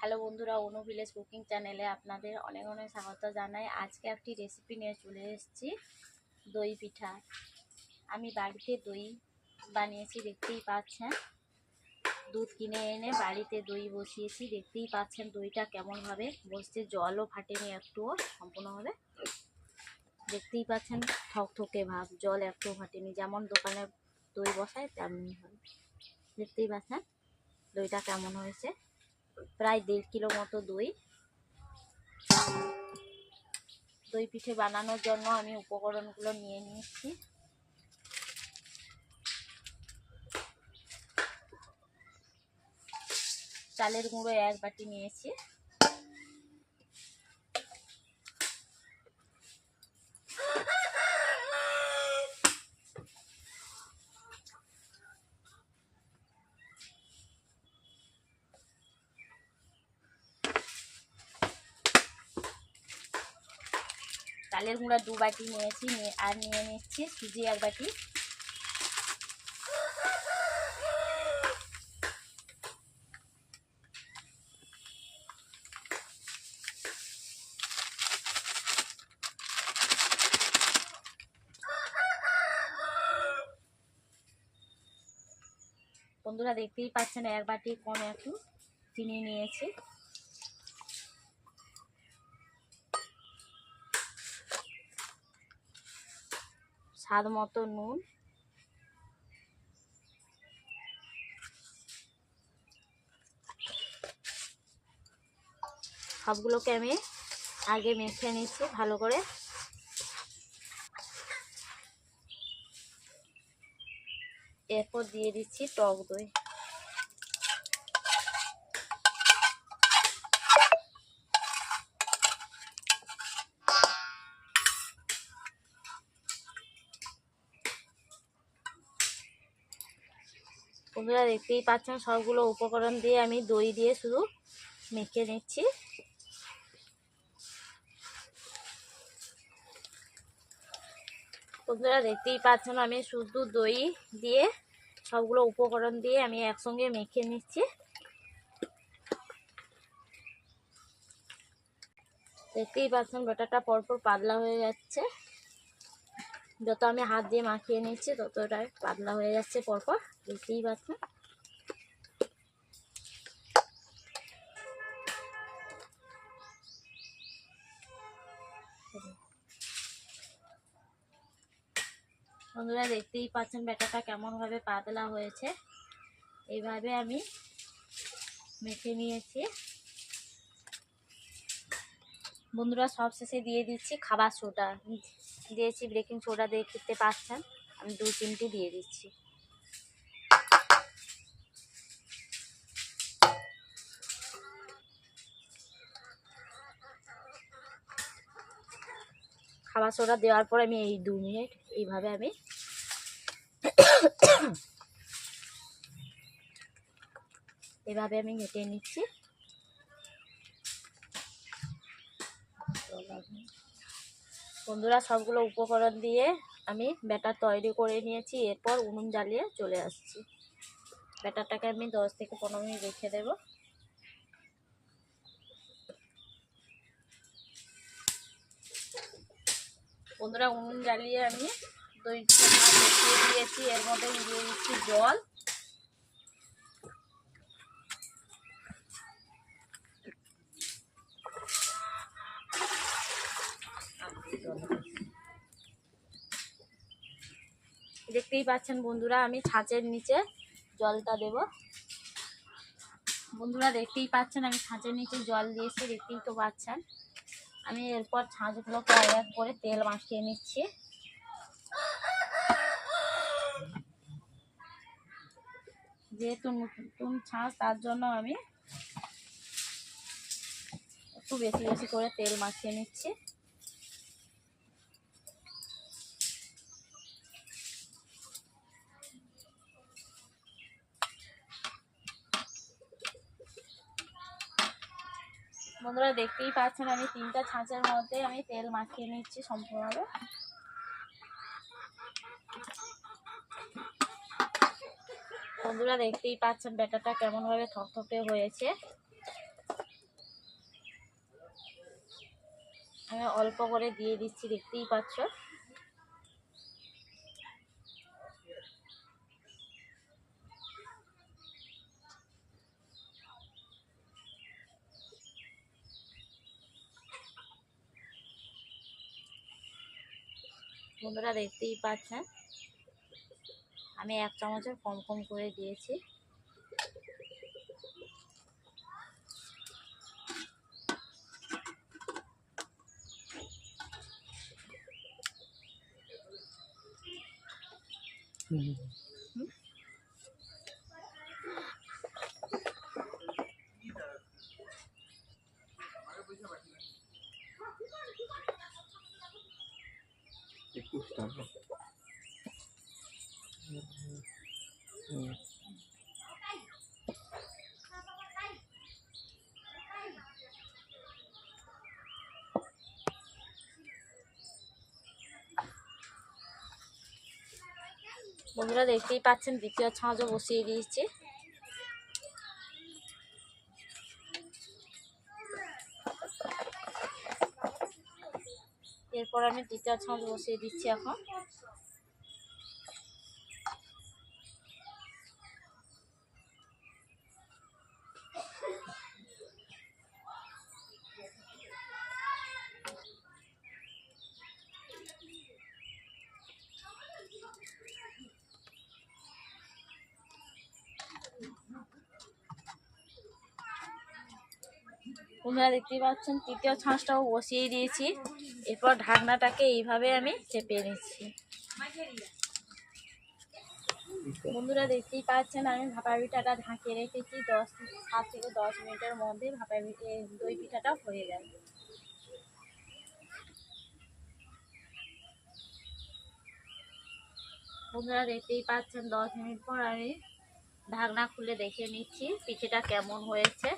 Hello বন্ধুরা, অনু village cooking চ্যানেলে আপনাদের অনেক অনেক স্বাগত জানাই। আজকে একটি রেসিপি নিয়ে চলে এসেছি, দই পিঠা। আমি বাড়িতে দই বানিয়েছি, দেখতেই পাচ্ছেন। দুধ কিনে এনে বাড়িতে দই বসিয়েছি, দেখতেই পাচ্ছেন দইটা কেমনভাবে বসছে, জলও ফাটেনি একটুও, সম্পূর্ণভাবে দেখতেই পাচ্ছেন। থকথকে ভাব, জল একটুও ফাটেনি, যেমন দোকানে দই বসায় তেমনি হয়। দেখতেই পাচ্ছেন দইটা কেমন হয়েছে, প্রায় 1.5 কিলো মতো দই। দই পিঠে বানানোর জন্য আমি উপকরণগুলো নিয়ে নিয়েছি। চালের গুঁড়ো 1 বাটি নিয়েছি, চালের গুঁড়া 2 বাটি নিয়েছি, আর নিয়ে নিচ্ছি সুজি 1 বাটি। বন্ধুরা দেখতেই পাচ্ছেন 1 বাটি কম একটু চিনি নিয়েছি। স্বাদ মতো নুন, সবগুলোকে আমি আগে মেখে নিচ্ছি ভালো করে। এরপর দিয়ে দিচ্ছি টক দই। বন্ধুরা দেখতেই পাচ্ছেন সবগুলো উপকরণ দিয়ে আমি দই দিয়ে শুধু মেখে নিচ্ছি। বন্ধুরা দেখতেই পাচ্ছেন আমি শুধু দই দিয়ে সবগুলো উপকরণ দিয়ে আমি একসঙ্গে মেখে নিচ্ছি। দেখতেই পাচ্ছেন ব্যাটারটা পরপর পাতলা হয়ে যাচ্ছে, যত আমি হাত দিয়ে মাখিয়ে নিচ্ছি ততটাই পাতলা হয়ে যাচ্ছে পরপর, দেখতেই পাচ্ছেন। বন্ধুরা দেখতেই পাচ্ছেন ব্যাটারটা কেমন ভাবে পাতলা হয়েছে, এইভাবে আমি মেখে নিয়েছি। বন্ধুরা সব শেষে দিয়ে দিচ্ছি খাবার সোডা, দিয়েছি বেকিং সোডা, দেখতে পাচ্ছেন আমি 2 চিমটি দিয়ে দিচ্ছি। খাবার সোডা দেওয়ার পর আমি এই 2 মিনিট এইভাবে আমি মেখে নিচ্ছি। বন্ধুরা সবগুলো উপকরণ দিয়ে আমি ব্যাটার তৈরি করে নিয়েছি, এরপর উনুন জ্বালিয়ে চলে আসছি। ব্যাটারটাকে আমি 10 থেকে 15 মিনিট রেখে দেব। বন্ধুরা উনুন জ্বালিয়ে আমি দই পিঠা বসিয়ে দিয়েছি, এর মধ্যে দিয়ে দিচ্ছি জল। দেখতেই পাচ্ছেন বন্ধুরা আমি ছাঁচের নিচে জলটা দেব। বন্ধুরা দেখতেই পাচ্ছেন আমি ছাঁচের নিচে জল দিয়েছি, দেখতেই তো পাচ্ছেন। আমি এরপর ছাঁচগুলোকে এক এক করে তেল মাখিয়ে নিচ্ছি। যেহেতু নতুন ছাঁচ তার জন্য আমি একটু বেশি বেশি করে তেল মাখিয়ে নিচ্ছি। বন্ধুরা দেখতেই পাচ্ছেন আমি 3টা ছাঁচের মধ্যে আমি তেল মাখিয়ে নিচ্ছি সম্পূর্ণভাবে। বন্ধুরা দেখতেই পাচ্ছেন ব্যাটারটা কেমন ভাবে থকথকে হয়েছে। আমি অল্প করে দিয়ে দিচ্ছি, দেখতেই পাচ্ছ। বন্ধুরা দেখতেই পাচ্ছেন আমি 1 চামচের কম কম করে দিয়েছি। বন্ধুরা দেখতেই পাচ্ছেন দ্বিতীয় ছাঁচও বসিয়ে দিয়েছি। এরপর আমি দ্বিতীয় ছাঁচ বসিয়ে দিচ্ছি এখন। বন্ধুরা দেখতেই পাচ্ছেন তৃতীয় ছাঁচটাও বসিয়ে দিয়েছি। এরপর ঢাকনাটাকে এইভাবে আমি চেপে নিচ্ছি। বন্ধুরা দেখতেই পাচ্ছেন আমি ভাপা পিঠাটা ঢাকিয়ে রেখেছি 7 থেকে 10 মিনিটের মধ্যে দই পিঠাটা হয়ে গেল। বন্ধুরা দেখতেই পাচ্ছেন 10 মিনিট পর আমি ঢাকনা খুলে দেখে নিচ্ছি পিঠেটা কেমন হয়েছে।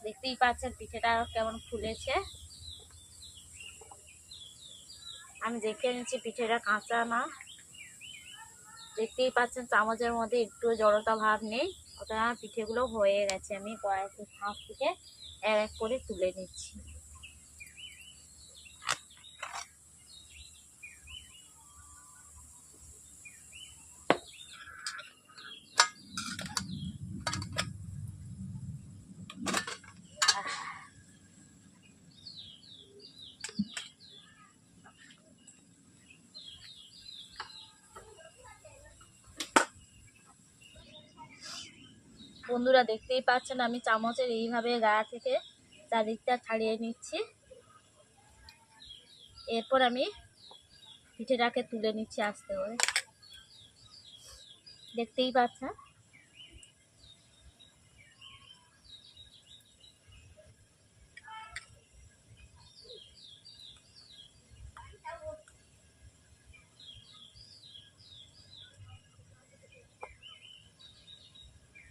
দেখতেই পাচ্ছেন পিঠেটা কেমন ফুলেছে। আমি দেখে নিচ্ছি পিঠেটা কাঁচা না। দেখতেই পাচ্ছেন চামচের মধ্যে একটু জড়তা ভাব নেই, অর্থাৎ আমার পিঠেগুলো হয়ে গেছে। আমি কড়াইতে ছাঁচ থেকে এক এক করে তুলে নিচ্ছি। বন্ধুরা দেখতেই পাচ্ছেন আমি চামচের এইভাবে গা থেকে চারদিকটা ছাড়িয়ে নিচ্ছি। এরপর আমি পিঠেটাকে তুলে নিচ্ছি আস্তে করে। দেখতেই পাচ্ছেন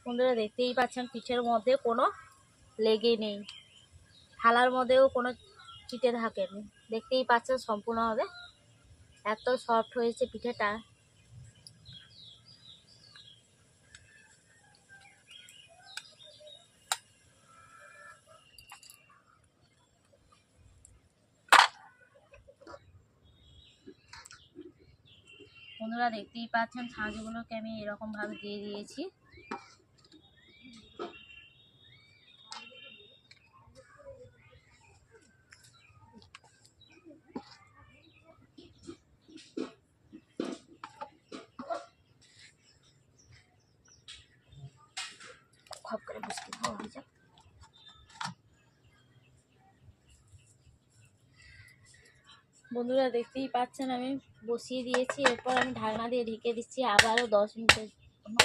বন্ধুরা দেখতেই পাচ্ছেন পিঠের মধ্যে কোনো লেগে নেই, থালার মধ্যেও কোনো চিটে থাকেনি। দেখতেই পাচ্ছেন সম্পূর্ণভাবে এত সফট হয়েছে পিঠেটা। বন্ধুরা দেখতেই পাচ্ছেন ছাঁচগুলোকে আমি এরকম ভাবে দিয়ে দিয়েছি। খপ করে বুঝতে হয়ে যাক। বন্ধুরা দেখতেই পাচ্ছেন আমি বসিয়ে দিয়েছি। এরপর আমি ঢাকনা দিয়ে ঢেকে দিচ্ছি আবারও 10 মিনিটের জন্য।